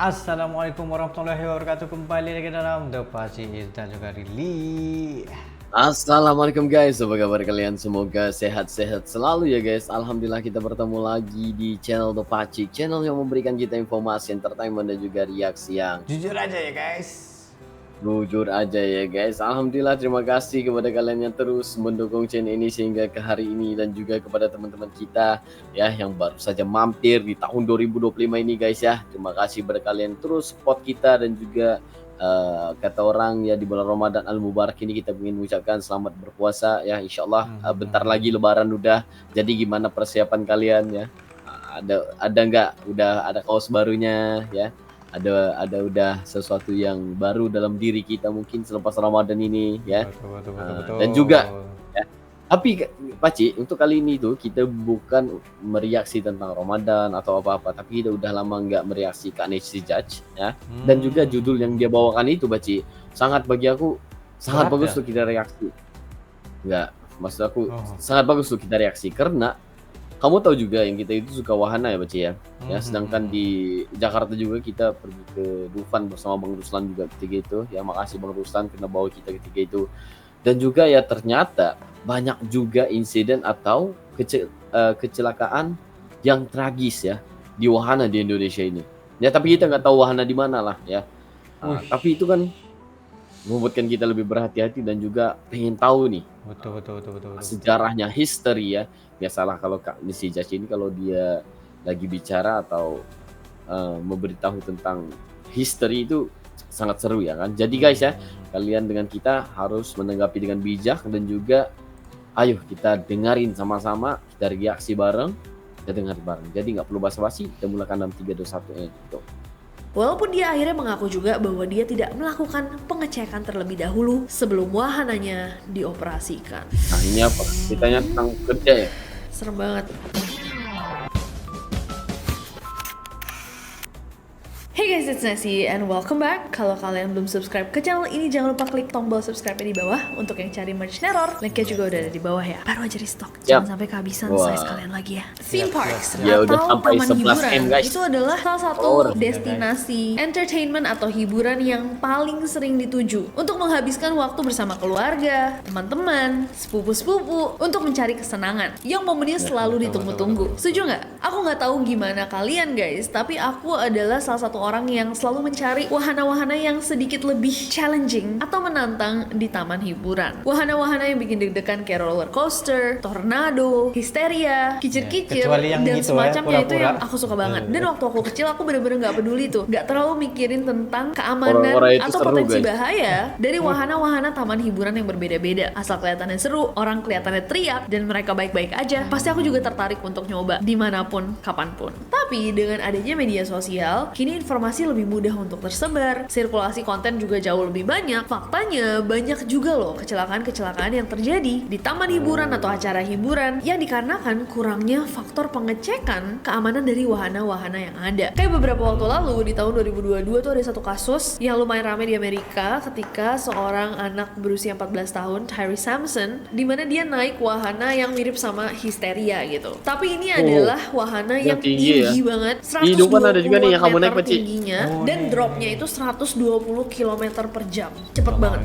Assalamualaikum warahmatullahi wabarakatuh. Kembali lagi dalam The Pacis dan juga Rili. Assalamualaikum guys, apa kabar kalian? Semoga sehat-sehat selalu ya guys. Alhamdulillah kita bertemu lagi di channel The Pacik, channel yang memberikan kita informasi, entertainment dan juga reaksi yang Jujur aja ya guys. jujur aja ya guys. Alhamdulillah, terima kasih kepada kalian yang terus mendukung channel ini sehingga ke hari ini, dan juga kepada teman-teman kita ya yang baru saja mampir di tahun 2025 ini guys ya. Terima kasih kepada kalian terus support kita, dan juga kata orang ya, di bulan Ramadan Al-Mubarak ini kita ingin mengucapkan selamat berpuasa ya, insyaallah. Bentar lagi Lebaran udah. Jadi gimana persiapan kalian ya? Ada nggak udah ada kaos barunya ya? Ada udah sesuatu yang baru dalam diri kita mungkin selepas Ramadan ini ya. Betul. Dan juga ya, tapi Paci, untuk kali ini tuh kita bukan mereaksi tentang Ramadan atau apa-apa, tapi kita udah lama nggak mereaksi ke Anesi Judge ya. Dan juga judul yang dia bawakan itu Paci, sangat bagi aku sangat Berat bagus ya? tuh kita reaksi. Nggak, maksud aku Oh. sangat bagus tuh kita reaksi karena kamu tahu juga yang kita itu suka wahana ya Paci ya. Ya, sedangkan di Jakarta juga kita pergi ke Dufan bersama Bang Ruslan juga ketika itu. Ya, makasih Bang Ruslan karena bawa kita ketika itu. Dan juga ya ternyata banyak juga insiden atau kecelakaan yang tragis ya di wahana di Indonesia ini. Ya, tapi kita nggak tahu wahana di mana lah ya. Tapi itu kan membuatkan kita lebih berhati-hati dan juga pengen tahu nih Betul. sejarahnya, history ya. Biasalah kalau Kak Nisi Judge ini kalau dia lagi bicara atau memberitahu tentang history itu sangat seru ya kan. Jadi guys ya, kalian dengan kita harus menanggapi dengan bijak, dan juga ayo kita dengerin sama-sama, kita reaksi bareng, kita dengar bareng. Jadi nggak perlu basa-basi, kita mulakan dalam 3, 2, 1 gitu. Walaupun dia akhirnya mengaku juga bahwa dia tidak melakukan pengecekan terlebih dahulu sebelum wahananya dioperasikan. Nah ini apa? Ceritanya tentang kerja ya? Serem banget. Hey guys, it's Nessie and welcome back. Kalau kalian belum subscribe ke channel ini, jangan lupa klik tombol subscribe di bawah. Untuk yang cari merch Neror, linknya juga udah ada di bawah ya. Baru aja restock, jangan sampai kehabisan size kalian lagi ya. Theme parks Ya, udah atau sampai taman 11M, hiburan guys. itu adalah salah satu destinasi entertainment atau hiburan yang paling sering dituju untuk menghabiskan waktu bersama keluarga, teman-teman, sepupu-sepupu untuk mencari kesenangan yang momennya selalu ditunggu-tunggu. Setuju nggak? Aku nggak tahu gimana kalian guys, tapi aku adalah salah satu orang yang selalu mencari wahana-wahana yang sedikit lebih challenging atau menantang di taman hiburan. Wahana-wahana yang bikin deg-degan kayak roller coaster, tornado, histeria, kicir-kicir, Kecuali yang dan gitu ya, semacamnya itu pura-pura. yang aku suka banget. Dan waktu aku kecil aku bener-bener nggak peduli tuh, nggak terlalu mikirin tentang keamanan Orang-orang itu atau seru, potensi guys. bahaya dari wahana-wahana taman hiburan yang berbeda-beda. Asal kelihatannya seru, orang kelihatannya teriak, dan mereka baik-baik aja, pasti aku juga tertarik untuk nyoba dimanapun, kapanpun. Tapi dengan adanya media sosial, kini informasi lebih mudah untuk tersebar, sirkulasi konten juga jauh lebih banyak. Faktanya banyak juga loh kecelakaan-kecelakaan yang terjadi di taman hiburan atau acara hiburan yang dikarenakan kurangnya faktor pengecekan keamanan dari wahana-wahana yang ada. Kayak beberapa waktu lalu di tahun 2022 tuh ada satu kasus yang lumayan ramai di Amerika ketika seorang anak berusia 14 tahun, Tyree Sampson, di mana dia naik wahana yang mirip sama histeria gitu. Tapi ini adalah wahana yang tinggi tinggi ya. banget, Di Dufan ada juga nih yang kamu naik, meter Paci. tingginya, dan dropnya itu 120 km per jam. Cepet banget.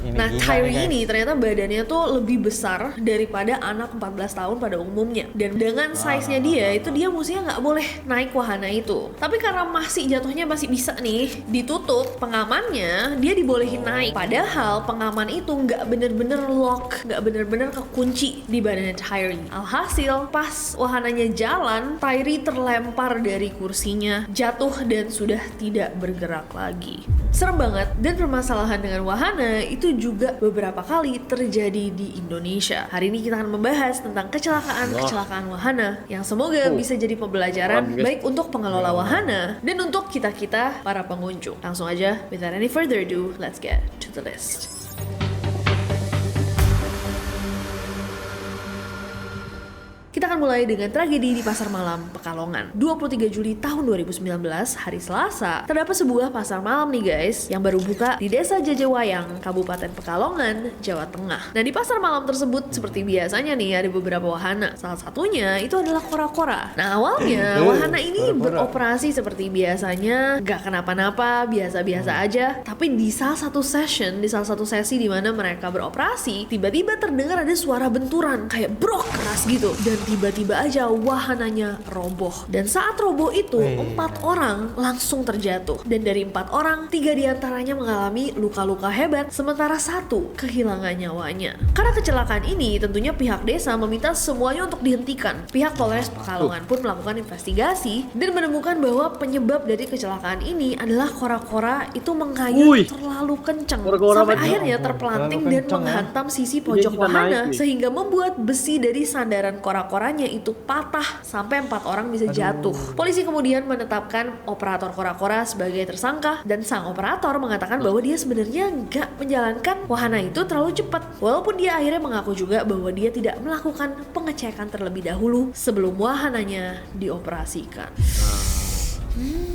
ini Nah, gila Tyree nih, guys. ini ternyata badannya tuh lebih besar daripada anak 14 tahun pada umumnya. Dan dengan size-nya dia mestinya nggak boleh naik wahana itu. Tapi karena masih jatuhnya masih bisa nih ditutup pengamannya, dia dibolehin naik. Padahal pengaman itu nggak bener-bener lock, nggak bener-bener kekunci di badannya Tyree. Alhasil pas wahananya jalan, Tyree terlempar dari kursinya, jatuh dan sudah tidak bergerak lagi. Serem banget. Dan permasalahan dengan wahana itu juga beberapa kali terjadi di Indonesia. Hari ini kita akan membahas tentang kecelakaan wahana yang semoga bisa jadi pembelajaran baik untuk pengelola wahana dan untuk kita-kita para pengunjung. Langsung aja, without any further ado, let's get to the list. Kita akan mulai dengan tragedi di Pasar Malam Pekalongan. 23 Juli tahun 2019, hari Selasa, terdapat sebuah pasar malam nih guys, yang baru buka di Desa Jajawayang, Kabupaten Pekalongan, Jawa Tengah. Nah di pasar malam tersebut seperti biasanya nih ada beberapa wahana. Salah satunya itu adalah kora-kora. Nah awalnya wahana ini beroperasi seperti biasanya, gak kenapa-napa, biasa-biasa aja. Tapi di salah satu sesi di mana mereka beroperasi, tiba-tiba terdengar ada suara benturan kayak brok keras gitu. Dan tiba-tiba aja wahananya roboh. Dan saat roboh itu 4 orang langsung terjatuh. Dan dari 4 orang, 3 diantaranya mengalami luka-luka hebat, sementara 1 kehilangan nyawanya. Karena kecelakaan ini tentunya pihak desa meminta semuanya untuk dihentikan. Pihak Polres Pekalongan pun melakukan investigasi dan menemukan bahwa penyebab dari kecelakaan ini adalah kora-kora itu mengayun terlalu kencang sampai akhirnya terpelanting dan menghantam sisi pojok wahana sehingga membuat besi dari sandaran kora-koranya itu patah sampai 4 orang bisa jatuh. Polisi kemudian menetapkan operator kora-kora sebagai tersangka dan sang operator mengatakan bahwa dia sebenarnya nggak menjalankan wahana itu terlalu cepat. Walaupun dia akhirnya mengaku juga bahwa dia tidak melakukan pengecekan terlebih dahulu sebelum wahananya dioperasikan.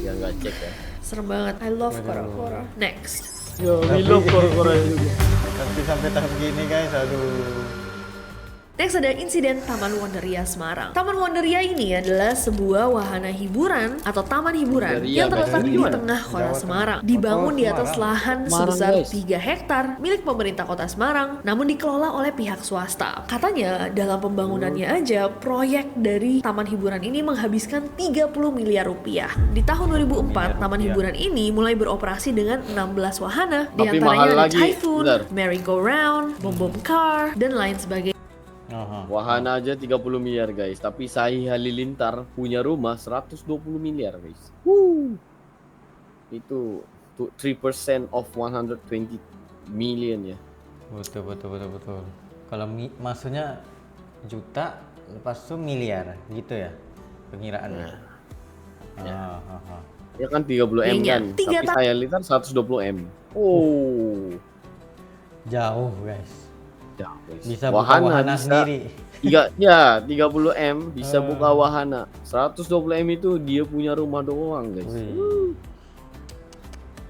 Ya nggak cek ya. Serem banget. I love kora-kora. Next. Yo, we love kora-kora juga. Tapi sampai tahap gini guys, aduh. Next ada insiden Taman Wonderia Semarang. Taman Wonderia ini adalah sebuah wahana hiburan atau taman hiburan yang terletak di tengah kota Semarang. Dibangun di atas lahan sebesar 3 hektar milik pemerintah kota Semarang, namun dikelola oleh pihak swasta. Katanya dalam pembangunannya aja, proyek dari taman hiburan ini menghabiskan 30 miliar rupiah. Di tahun 2004, taman hiburan ini mulai beroperasi dengan 16 wahana. Di antaranya ada Typhoon, Merry-Go-Round, Bom Bom Car, dan lain sebagainya. Wahana aja 30 miliar guys, tapi Sahih Halilintar punya rumah 120 miliar guys. Itu 3% of 120 million ya. Betul. Kalau maksudnya juta, lepas itu miliar gitu ya pengiraannya. Ya kan 30 M kan, tapi Sahih Halilintar 120 M. Jauh guys. Bisa buka wahana sendiri. 30 M bisa buka wahana. 120 M itu dia punya rumah doang guys.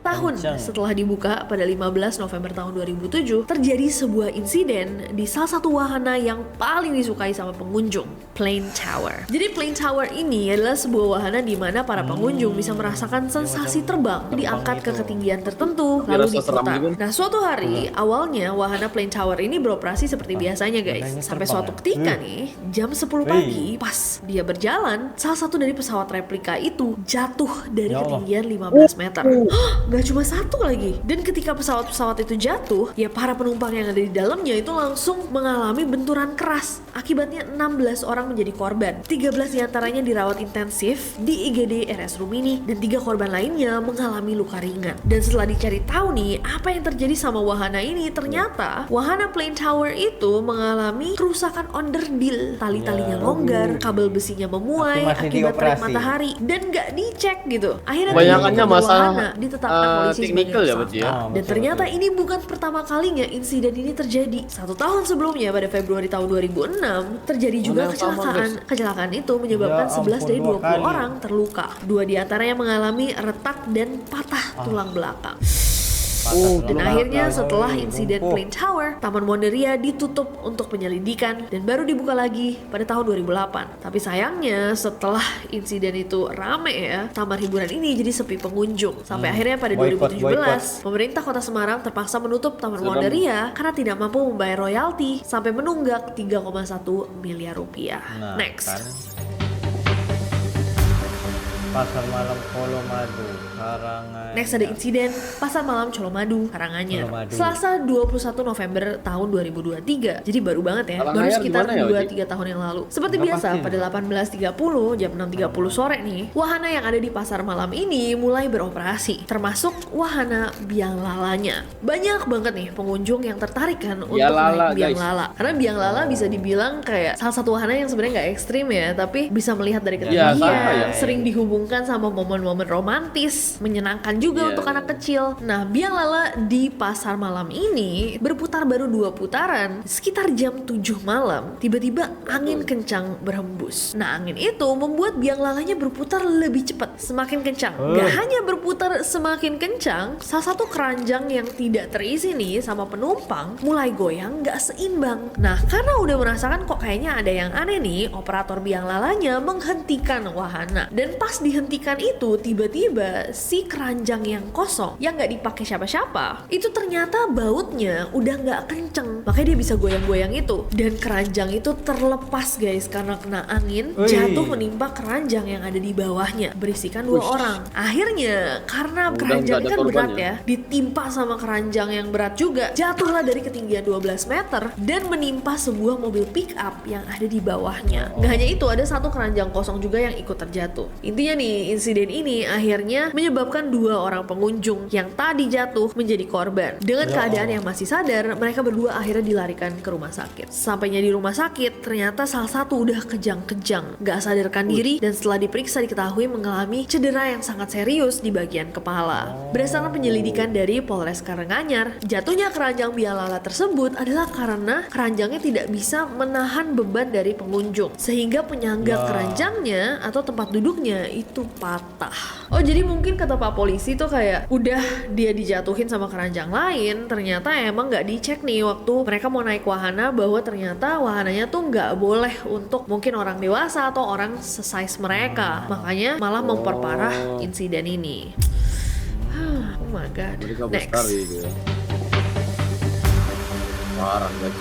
Tahun setelah dibuka pada 15 November tahun 2007, terjadi sebuah insiden di salah satu wahana yang paling disukai sama pengunjung, Plane Tower. Jadi Plane Tower ini adalah sebuah wahana di mana para pengunjung bisa merasakan sensasi terbang, diangkat ke ketinggian tertentu, lalu diputar. Nah, suatu hari, awalnya wahana Plane Tower ini beroperasi seperti biasanya guys. Sampai suatu ketika nih, jam 10 pagi, pas dia berjalan, salah satu dari pesawat replika itu jatuh dari ketinggian 15 meter. Gak cuma satu lagi. Dan ketika pesawat-pesawat itu jatuh, ya para penumpang yang ada di dalamnya itu langsung mengalami benturan keras. Akibatnya 16 orang menjadi korban. 13 diantaranya dirawat intensif di IGD RS Rumini dan 3 korban lainnya mengalami luka ringan. Dan setelah dicari tahu nih apa yang terjadi sama wahana ini, ternyata wahana Plane Tower itu mengalami kerusakan onderdil. Tali-talinya longgar, kabel besinya memuai akibat terik matahari dan gak dicek gitu. Akhirnya kebanyakannya masalah ditetapkan polisi teknikal ya sebagai berarti ya. Dan ternyata ini bukan pertama kalinya insiden ini terjadi. 1 tahun sebelumnya pada Februari tahun 2006 terjadi juga kecelakaan. Kecelakaan itu menyebabkan 11 dari 20 orang terluka. 2 diantaranya mengalami retak dan patah tulang belakang. Dan akhirnya setelah insiden Plane Tower, Taman Wonderia ditutup untuk penyelidikan dan baru dibuka lagi pada tahun 2008. Tapi sayangnya setelah insiden itu rame ya, taman hiburan ini jadi sepi pengunjung. Sampai akhirnya pada 2017, pemerintah Kota Semarang terpaksa menutup Taman Wonderia karena tidak mampu membayar royalti sampai menunggak 3,1 miliar rupiah. Next. Pasar Malam Colomadu, Karanganyar. Next ada insiden Pasar Malam Colomadu, Karanganyar. Selasa 21 November tahun 2023. Jadi baru banget ya, baru sekitar 2-3 tahun yang lalu. Seperti biasa pada 18.30 jam 6.30 sore nih, wahana yang ada di Pasar Malam ini mulai beroperasi, termasuk wahana biang lalanya. Banyak banget nih pengunjung yang tertarik kan untuk naik biang lala. Karena biang lala bisa dibilang kayak salah satu wahana yang sebenarnya nggak ekstrim ya, tapi bisa melihat dari ketinggian, sering dihubungkan dihubungkan sama momen-momen romantis, menyenangkan juga untuk anak kecil. Nah, Biang Lala di pasar malam ini berputar baru 2 putaran. Sekitar jam 7 malam, tiba-tiba angin kencang berhembus. Nah, angin itu membuat biang lalanya berputar lebih cepat, semakin kencang. Gak hanya berputar semakin kencang, salah satu keranjang yang tidak terisi nih sama penumpang mulai goyang gak seimbang. Nah, karena udah merasakan kok kayaknya ada yang aneh nih, operator biang lalanya menghentikan wahana. Dan pas dihentikan itu, tiba-tiba si keranjang yang kosong, yang gak dipakai siapa-siapa, itu ternyata bautnya udah gak kenceng. Makanya dia bisa goyang-goyang itu. Dan keranjang itu terlepas guys, karena kena angin, jatuh menimpa keranjang yang ada di bawahnya, berisikan 2 orang. Akhirnya, karena keranjang kan berat ya, ditimpa sama keranjang yang berat juga, jatuhlah dari ketinggian 12 meter dan menimpa sebuah mobil pick up yang ada di bawahnya. Gak hanya itu, ada satu keranjang kosong juga yang ikut terjatuh. Intinya nih, insiden ini akhirnya menyebabkan 2 orang pengunjung yang tadi jatuh menjadi korban. Dengan keadaan yang masih sadar, mereka berdua akhirnya dilarikan ke rumah sakit. Sampainya di rumah sakit, ternyata salah satu udah kejang-kejang, gak sadarkan diri, dan setelah diperiksa diketahui mengalami cedera yang sangat serius di bagian kepala. Berdasarkan penyelidikan dari Polres Karanganyar, jatuhnya keranjang biang lala tersebut adalah karena keranjangnya tidak bisa menahan beban dari pengunjung, sehingga penyangga keranjangnya atau tempat duduknya itu patah. Oh, jadi mungkin kata Pak Polisi tuh kayak udah dia dijatuhin sama keranjang lain, ternyata emang gak dicek nih waktu mereka mau naik wahana bahwa ternyata wahananya tuh gak boleh untuk mungkin orang dewasa atau orang sesize mereka. Makanya malah memperparah insiden ini. Oh my god. Next. Gitu ya. Parah guys.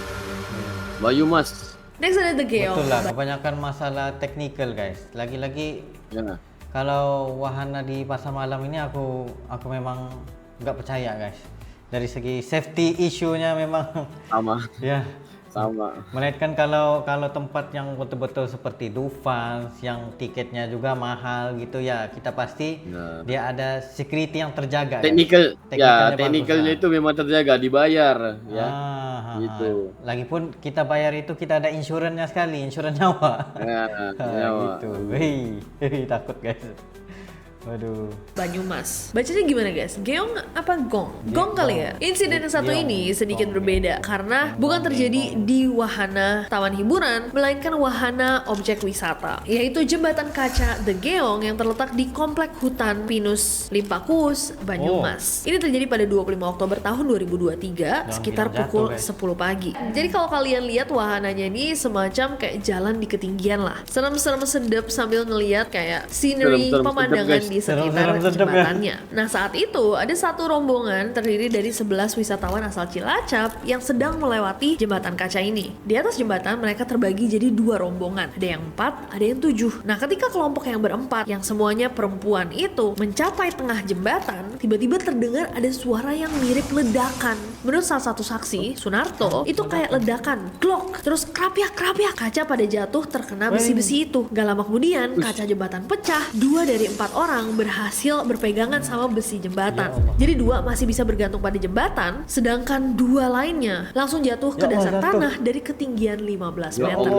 Bayu Mas. Next ada The Geong. Betul lah, kebanyakan masalah technical guys. Lagi-lagi kalau wahana di pasar malam ini aku memang nggak percaya guys. Dari segi safety issue-nya memang sama. Ya. Sama. Melainkan kalau tempat yang betul-betul seperti Dufans yang tiketnya juga mahal gitu ya, kita pasti dia ada security yang terjaga. Teknikalnya itu memang terjaga, dibayar ya. Gitu. Lagipun kita bayar itu kita ada insurannya sekali, insuran nyawa. Nyawa. Gitu. Hei, takut guys. Waduh. Banyumas. Bacanya gimana guys? Geong apa gong? Gong kali ya? Insiden yang satu ini sedikit berbeda karena bukan terjadi di wahana taman hiburan, melainkan wahana objek wisata, yaitu jembatan kaca The Geong yang terletak di Komplek Hutan Pinus Limpakus, Banyumas. Ini terjadi pada 25 Oktober tahun 2023 sekitar pukul 10 pagi. Jadi kalau kalian lihat wahananya ini semacam kayak jalan di ketinggian lah. Serem-serem sedep sambil ngelihat kayak scenery, pemandangan di sekitar jembatannya. Nah, saat itu ada satu rombongan terdiri dari 11 wisatawan asal Cilacap yang sedang melewati jembatan kaca ini. Di atas jembatan mereka terbagi jadi 2 rombongan, ada yang 4, ada yang 7. Nah, ketika kelompok yang berempat yang semuanya perempuan itu mencapai tengah jembatan, tiba-tiba terdengar ada suara yang mirip ledakan. Menurut salah satu saksi, Sunarto, itu kayak ledakan, glok, terus krapiak, kaca pada jatuh terkena besi-besi itu. Gak lama kemudian kaca jembatan pecah, 2 dari 4 orang berhasil berpegangan sama besi jembatan. Jadi 2 masih bisa bergantung pada jembatan, sedangkan 2 lainnya langsung jatuh ke dasar tanah dari ketinggian 15 meter.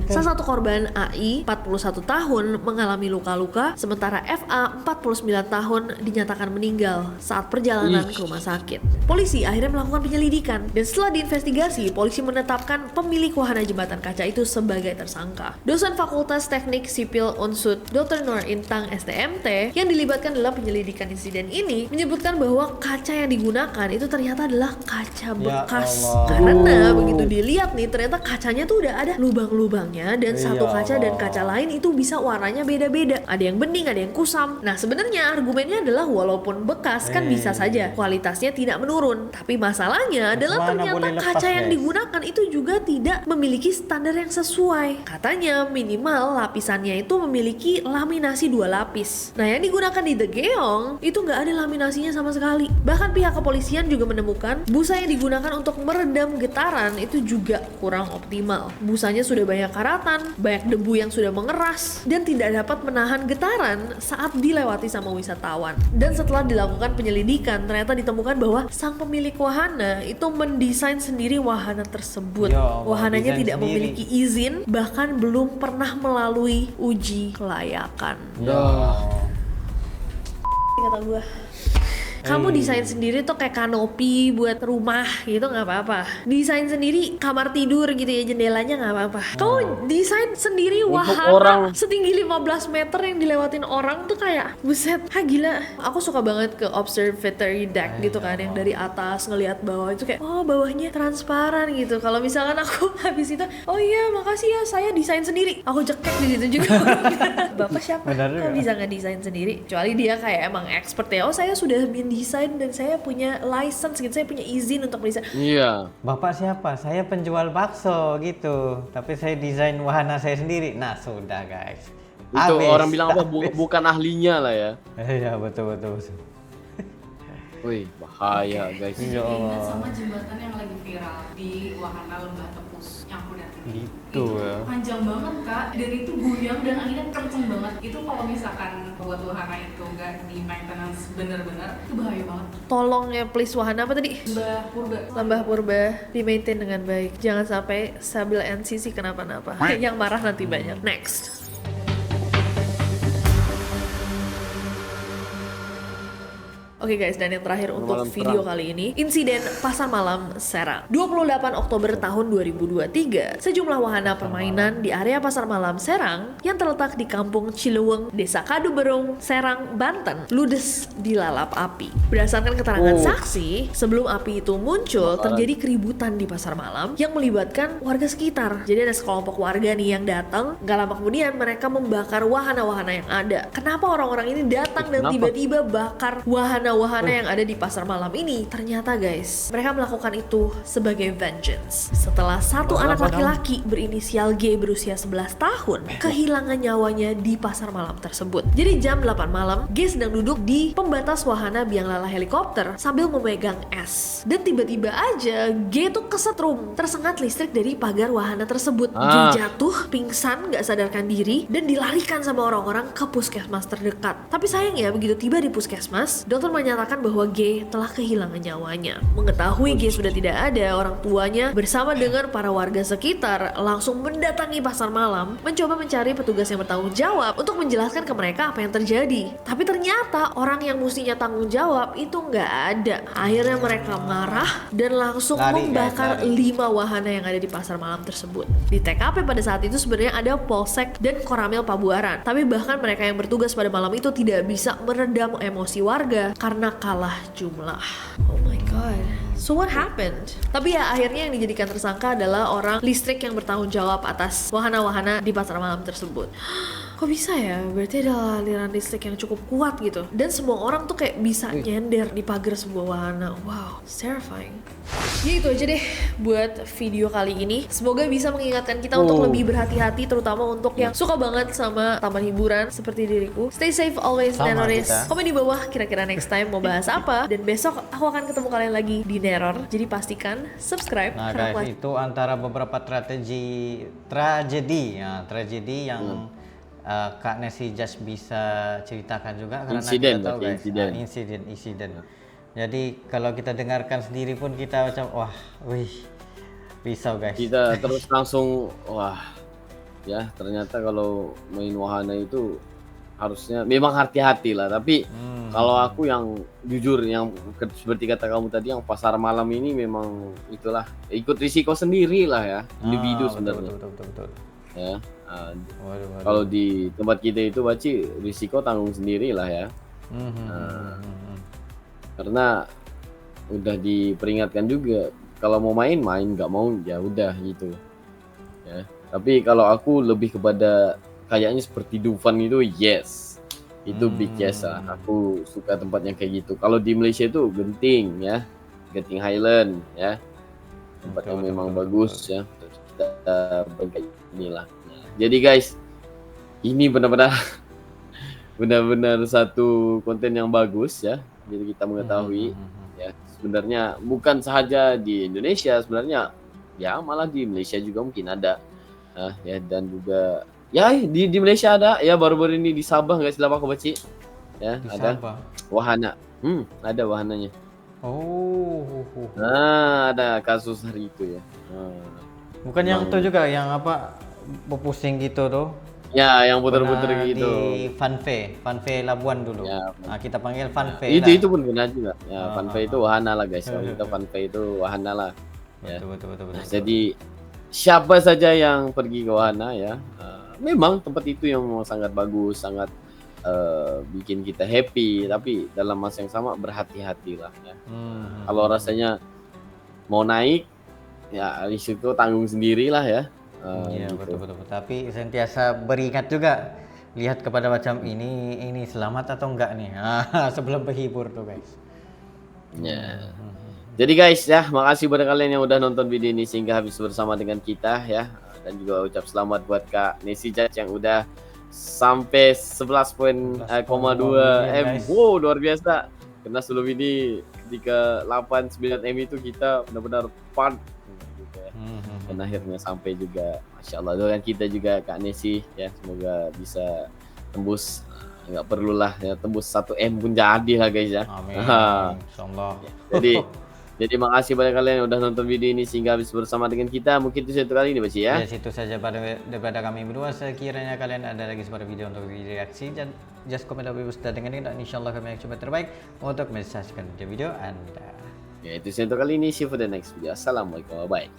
Salah satu korban AI 41 tahun mengalami luka-luka, sementara FA 49 tahun dinyatakan meninggal saat perjalanan ke rumah sakit. Polisi akhirnya melakukan penyelidikan dan setelah diinvestigasi, polisi menetapkan pemilik wahana jembatan kaca itu sebagai tersangka. Dosen Fakultas Teknik Sipil Unsud Dr. Nur Intang STMT yang dilibatkan dalam penyelidikan insiden ini menyebutkan bahwa kaca yang digunakan itu ternyata adalah kaca bekas. Karena begitu dilihat nih, ternyata kacanya tuh udah ada lubang-lubangnya dan satu kaca dan kaca lain itu bisa warnanya beda-beda. Ada yang bening, ada yang kusam. Nah, sebenarnya argumennya adalah walaupun bekas kan bisa saja kualitasnya tidak menurun. Tapi masalahnya adalah ternyata kaca yang digunakan itu juga tidak memiliki standar yang sesuai. Katanya minimal lapisannya itu memiliki laminasi 2 lapis. Nah, yang digunakan di The Geong itu nggak ada laminasinya sama sekali. Bahkan pihak kepolisian juga menemukan busa yang digunakan untuk meredam getaran itu juga kurang optimal. Busanya sudah banyak karatan, banyak debu yang sudah mengeras, dan tidak dapat menahan getaran saat dilewati sama wisatawan. Dan setelah dilakukan penyelidikan, ternyata ditemukan bahwa sang pemilik pemilik wahana itu mendesain sendiri wahana tersebut. Ya Allah, Wahananya desain tidak sendiri. memiliki izin, bahkan belum pernah melalui uji kelayakan. Ya. Kata gua, kamu desain sendiri tuh kayak kanopi buat rumah gitu nggak apa-apa. Desain sendiri kamar tidur gitu ya, jendelanya nggak apa-apa. Kamu desain sendiri Untuk wahana orang. setinggi 15 meter yang dilewatin orang tuh kayak buset, gila. Aku suka banget ke observatory deck gitu kan, yang dari atas ngelihat bawah itu kayak oh bawahnya transparan gitu. Kalau misalkan aku habis itu, oh iya makasih ya saya desain sendiri. Aku cekek di situ juga. Bapak siapa? Benar Kok juga. bisa ngedesain sendiri? Kecuali dia kayak emang expert ya. Oh saya sudah mendesain dan saya punya license gitu, saya punya izin untuk mendesain. Iya. Bapak siapa? Saya penjual bakso gitu. Tapi saya desain wahana saya sendiri. Nah, sudah guys. Itu Habis. orang bilang apa? Bukan ahlinya lah ya. Iya, betul betul. betul. Wih, bahaya guys. Ya Ingat Allah. sama jembatan yang lagi viral di Wahana Lembah Tepus yang aku datang. Gitu Itu ya. panjang banget kak, dan itu goyang dan anginnya kenceng banget. Itu kalau misalkan buat wahana itu nggak di maintenance bener-bener, itu bahaya banget. Tolong ya please, wahana apa tadi? Lembah Purba. Lembah Purba di maintain dengan baik. Jangan sampai Sabil NCC kenapa-napa. Yang marah nanti banyak. Next. Oke guys, dan yang terakhir untuk Malam video terang. kali ini, insiden pasar malam Serang. 28 Oktober tahun 2023, sejumlah wahana permainan di area pasar malam Serang yang terletak di Kampung Ciluweng, Desa Kaduberung, Serang, Banten, ludes dilalap api. Berdasarkan keterangan saksi, sebelum api itu muncul, terjadi keributan di pasar malam yang melibatkan warga sekitar. Jadi ada sekelompok warga nih yang datang, gak lama kemudian mereka membakar wahana-wahana yang ada. Kenapa orang-orang ini datang dan Kenapa? tiba-tiba bakar wahana-wahana yang ada di pasar malam ini? Ternyata guys, mereka melakukan itu sebagai vengeance. Setelah satu anak laki-laki berinisial G berusia 11 tahun kehilangan nyawanya di pasar malam tersebut. Jadi jam 8 malam, G sedang duduk di pembatas wahana biang lala helikopter sambil memegang es. Dan tiba-tiba aja G tuh kesetrum, tersengat listrik dari pagar wahana tersebut. G jatuh, pingsan, gak sadarkan diri, dan dilarikan sama orang-orang ke puskesmas terdekat. Tapi sayangnya begitu tiba di puskesmas, dokter menyatakan bahwa G telah kehilangan nyawanya. Mengetahui G sudah tidak ada, orang tuanya bersama dengan para warga sekitar langsung mendatangi pasar malam, mencoba mencari petugas yang bertanggung jawab untuk menjelaskan ke mereka apa yang terjadi. Tapi ternyata orang yang mestinya tanggung jawab itu nggak ada. Akhirnya mereka marah dan langsung Lari, guys, membakar lari. 5 wahana yang ada di pasar malam tersebut. Di TKP pada saat itu sebenarnya ada Polsek dan Koramil Pabuaran. Tapi bahkan mereka yang bertugas pada malam itu tidak bisa meredam emosi warga karena kalah jumlah. Oh my god. So what happened? Tapi ya akhirnya yang dijadikan tersangka adalah orang listrik yang bertanggung jawab atas wahana-wahana di pasar malam tersebut. Kok bisa ya? Berarti ada aliran listrik yang cukup kuat gitu. Dan semua orang tuh kayak bisa nyender di pagar sebuah wahana. Wow, it's terrifying. Ya itu aja deh buat video kali ini. Semoga bisa mengingatkan kita untuk lebih berhati-hati, terutama untuk yang suka banget sama taman hiburan seperti diriku. Stay safe always, Sama Neroris. kita. Komen di bawah kira-kira next time mau bahas apa. Dan besok aku akan ketemu kalian lagi di Neror. Jadi pastikan subscribe. Nah karena guys, itu antara beberapa tragedi yang Kak Nesi just bisa ceritakan juga karena Insiden kita tahu berarti, guys, insiden. Jadi kalau kita dengarkan sendiri pun kita macam wah, risau guys. Kita terus langsung wah ya, ternyata kalau main wahana itu harusnya memang hati-hati lah. Tapi kalau aku yang jujur, yang seperti kata kamu tadi, yang pasar malam ini memang itulah ikut risiko sendiri lah ya, individu sebenarnya. Betul. Ya. Waduh. Kalau di tempat kita itu berarti risiko tanggung sendiri lah ya. Karena udah diperingatkan juga, kalau mau main, nggak mau ya udah gitu ya. Tapi kalau aku lebih kepada kayaknya seperti Dufan itu, yes, itu big yes lah. Aku suka tempat yang kayak gitu. Kalau di Malaysia itu Genting ya, Genting Highland ya, tempat yang memang bagus ya. Kita kayak inilah. Nah, jadi guys, ini benar-benar satu konten yang bagus ya. Jadi kita mengetahui ya, sebenarnya bukan saja di Indonesia, sebenarnya ya malah di Malaysia juga mungkin ada ya, dan juga ya di Malaysia ada ya, baru-baru ini di Sabah, nggak silap aku baca ya, Di ada Sabah. wahana ada wahananya Nah, ada kasus hari itu ya. Bukan yang itu juga yang apa pusing gitu tuh. Ya, yang puter-puter Pernah gitu. di Funfair Labuan dulu. Ya, Nah, kita panggil Funfair. itu pun pernah juga. Ya, Funfair itu wahana lah guys. Kalau kita Funfair itu wahana lah. Ya. Betul. Nah, jadi siapa saja yang pergi ke wahana ya, memang tempat itu yang memang sangat bagus, sangat bikin kita happy. Tapi dalam masa yang sama berhati-hatilah ya. Kalau rasanya mau naik, ya risiko tanggung sendirilah ya. Iya Gitu. betul. Tapi sentiasa beringat juga, lihat kepada macam ini selamat atau enggak nih. Sebelum berhibur tuh guys. Ya. Jadi guys ya, makasih buat kalian yang udah nonton video ini sehingga habis bersama dengan kita ya. Dan juga ucap selamat buat Kak Nesi Judge yang udah sampai 11,2 M. guys. Wow, luar biasa. Karena sebelum ini ketika 8-9 M itu kita benar-benar fun gitu ya. Dan akhirnya sampai juga, Masya Allah. Doakan kita juga Kak Nesi ya, semoga bisa tembus, nggak perlulah ya, tembus 1 M pun jadi lah guys ya. Amin. Insyaallah. Jadi makasih pada kalian yang udah nonton video ini sehingga habis bersama dengan kita. Mungkin itu satu kali ini Basi ya. Ya, situ saja daripada kami berdua. Sekiranya kalian ada lagi sebuah video untuk reaksi, dan just komen lebih sudah dengan ini, dan insyaallah kami akan coba terbaik untuk mensaksikan video Anda. Ya itu satu kali ini. See you for the next video. Assalamualaikum. Bye.